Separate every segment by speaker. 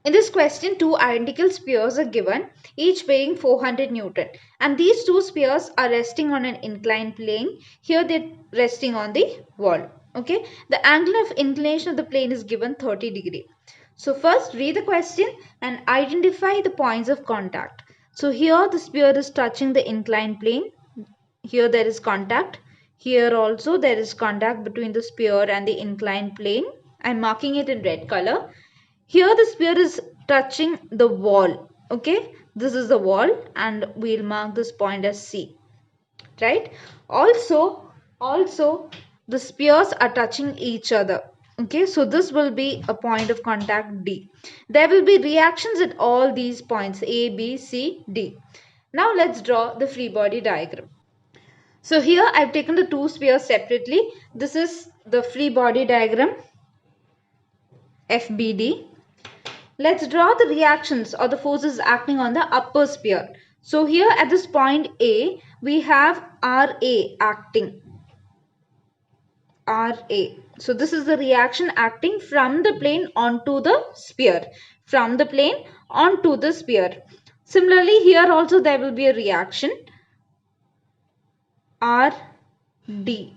Speaker 1: In this question, two identical spheres are given, each weighing 400 Newton. And these two spheres are resting on an inclined plane. Here they're resting on the wall. Okay. The angle of inclination of the plane is given 30 degree. So first read the question and identify the points of contact. So here the sphere is touching the inclined plane. Here there is contact. Here also there is contact between the sphere and the inclined plane. I am marking it in red color. Here the sphere is touching the wall. Okay, this is the wall and we'll mark this point as C. Right? Also the spheres are touching each other. Okay, so this will be a point of contact D. There will be reactions at all these points A, B, C, D. Now let's draw the free body diagram. So here I've taken the two spheres separately. This is the free body diagram FBD. Let's draw the reactions or the forces acting on the upper sphere. So here at this point A, we have RA acting. RA. So this is the reaction acting from the plane onto the sphere. From the plane onto the sphere. Similarly, here also there will be a reaction. RD.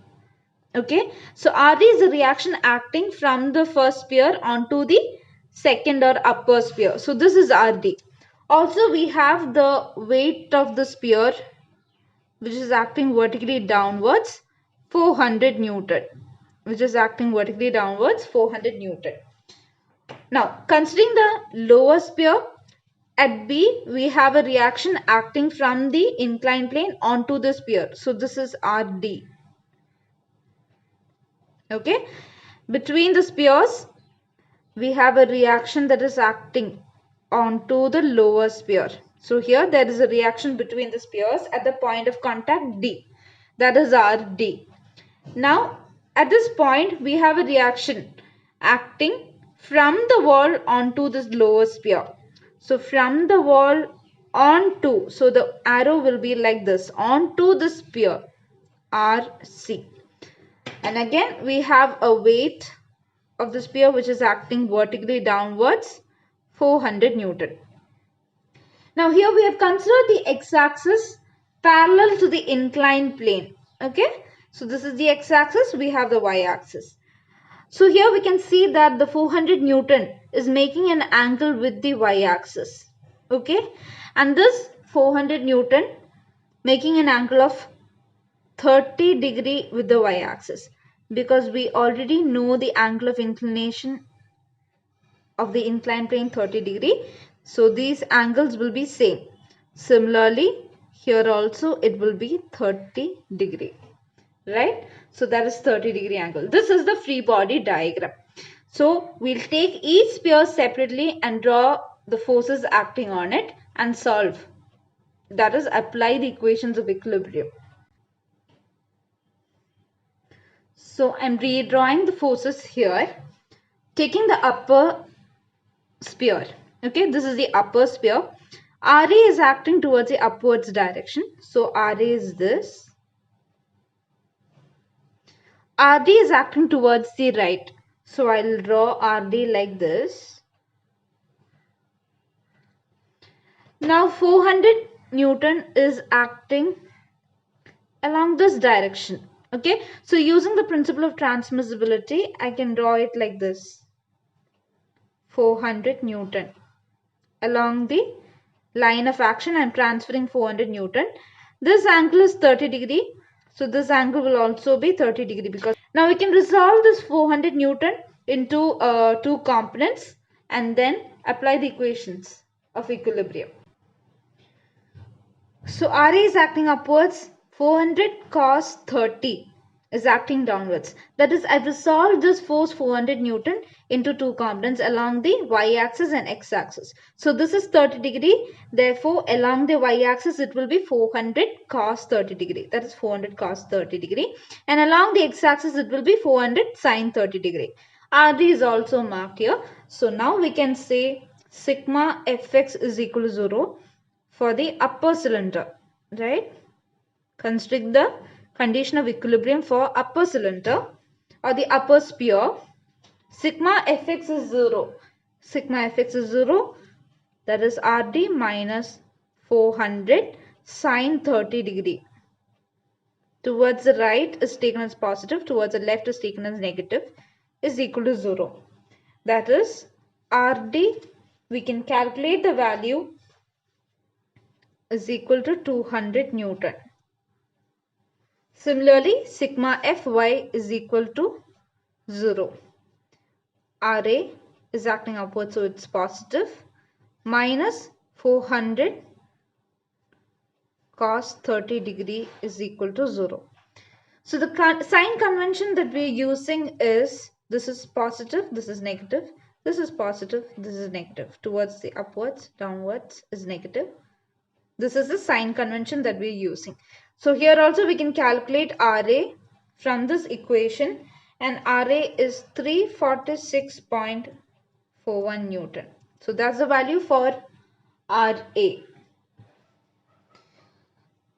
Speaker 1: Okay. So RD is a reaction acting from the first sphere onto the second or upper sphere. So this is RD. Also we have the weight of the sphere which is acting vertically downwards 400 Newton. Which is acting vertically downwards 400 Newton. Now considering the lower sphere at B we have a reaction acting from the inclined plane onto the sphere. So this is RD. Okay. Between the spheres we have a reaction that is acting onto the lower sphere. So here there is a reaction between the spheres at the point of contact D. That is RD. Now at this point we have a reaction acting from the wall onto this lower sphere. So from the wall onto, so the arrow will be like this, onto the sphere RC. And again we have a weight of the sphere which is acting vertically downwards 400 Newton. Now here we have considered the x-axis parallel to the inclined plane. Okay. So this is the x-axis, we have the y-axis. So here we can see that the 400 Newton is making an angle with the y-axis. Okay. And this 400 Newton making an angle of 30 degree with the y-axis, because we already know the angle of inclination of the inclined plane 30 degree. So these angles will be same. Similarly, here also it will be 30 degree. Right? So that is 30 degree angle. This is the free body diagram. So we'll take each sphere separately and draw the forces acting on it and solve. That is, apply the equations of equilibrium. So I'm redrawing the forces here, taking the upper sphere. Okay, this is the upper sphere. RA is acting towards the upwards direction. So RA is this. RD is acting towards the right. So I'll draw RD like this. Now 400 Newton is acting along this direction. Okay, so using the principle of transmissibility, I can draw it like this. 400 Newton. Along the line of action, I am transferring 400 Newton. This angle is 30 degree. So this angle will also be 30 degree, because now we can resolve this 400 Newton into two components and then apply the equations of equilibrium. So RA is acting upwards, 400 cos 30 is acting downwards. That is, I've resolved this force 400 Newton into two components along the y-axis and x-axis. So this is 30 degree. Therefore, along the y-axis, it will be 400 cos 30 degree. That is 400 cos 30 degree. And along the x-axis, it will be 400 sin 30 degree. RD is also marked here. So now we can say sigma fx is equal to 0 for the upper cylinder, right? Constrict the condition of equilibrium for upper cylinder or the upper sphere. Sigma fx is 0. sigma fx is 0. That is RD minus 400 sine 30 degree. Towards the right is taken as positive, towards the left is taken as negative, is equal to 0. That is RD, we can calculate the value, is equal to 200 Newton. Similarly, sigma Fy is equal to 0. RA is acting upwards, so it's positive, minus 400 cos 30 degree is equal to 0. So the sign convention that we are using is, this is positive, this is negative, this is positive, this is negative. Towards the upwards, downwards is negative. This is the sign convention that we are using. So here also we can calculate RA from this equation, and RA is 346.41 Newton. So that's the value for RA.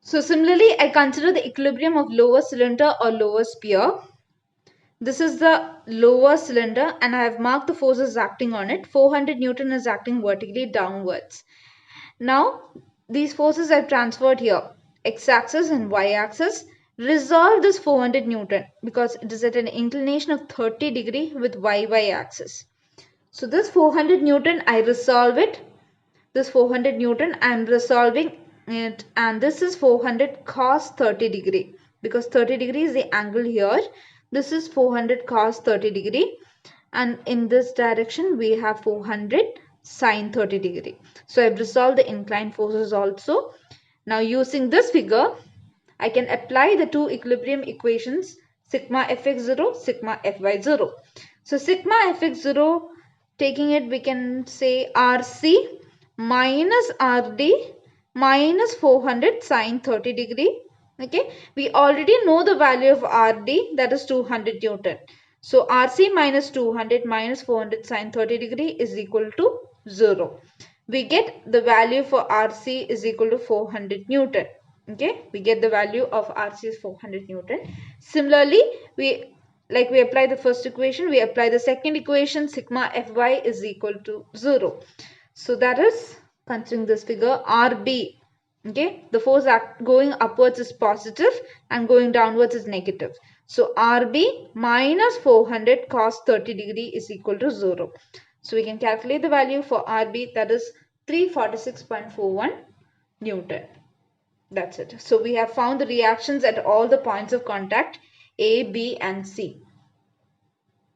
Speaker 1: So similarly, I consider the equilibrium of lower cylinder or lower sphere. This is the lower cylinder and I have marked the forces acting on it. 400 Newton is acting vertically downwards. Now, these forces are transferred here, x-axis and y-axis. Resolve this 400 Newton because it is at an inclination of 30 degree with y-axis. So this 400 Newton, I resolve it. This 400 Newton, I am resolving it, and this is 400 cos 30 degree because 30 degree is the angle here. This is 400 cos 30 degree, and in this direction we have 400 sin 30 degree. So I have resolved the inclined forces also. Now using this figure, I can apply the two equilibrium equations, sigma fx0, sigma fy0. So sigma fx0, taking it, we can say RC minus RD minus 400 sine 30 degree. Okay, we already know the value of RD, that is 200 Newton. So RC minus 200 minus 400 sine 30 degree is equal to 0. We get the value for RC is equal to 400 Newton. Okay, we get the value of RC is 400 Newton. Similarly, we apply the first equation, we apply the second equation, sigma Fy is equal to 0. So that is, considering this figure, RB, okay, the force going upwards is positive and going downwards is negative. So RB minus 400 cos 30 degree is equal to 0. So we can calculate the value for RB, that is 346.41 Newton. That's it. So we have found the reactions at all the points of contact A, B and C.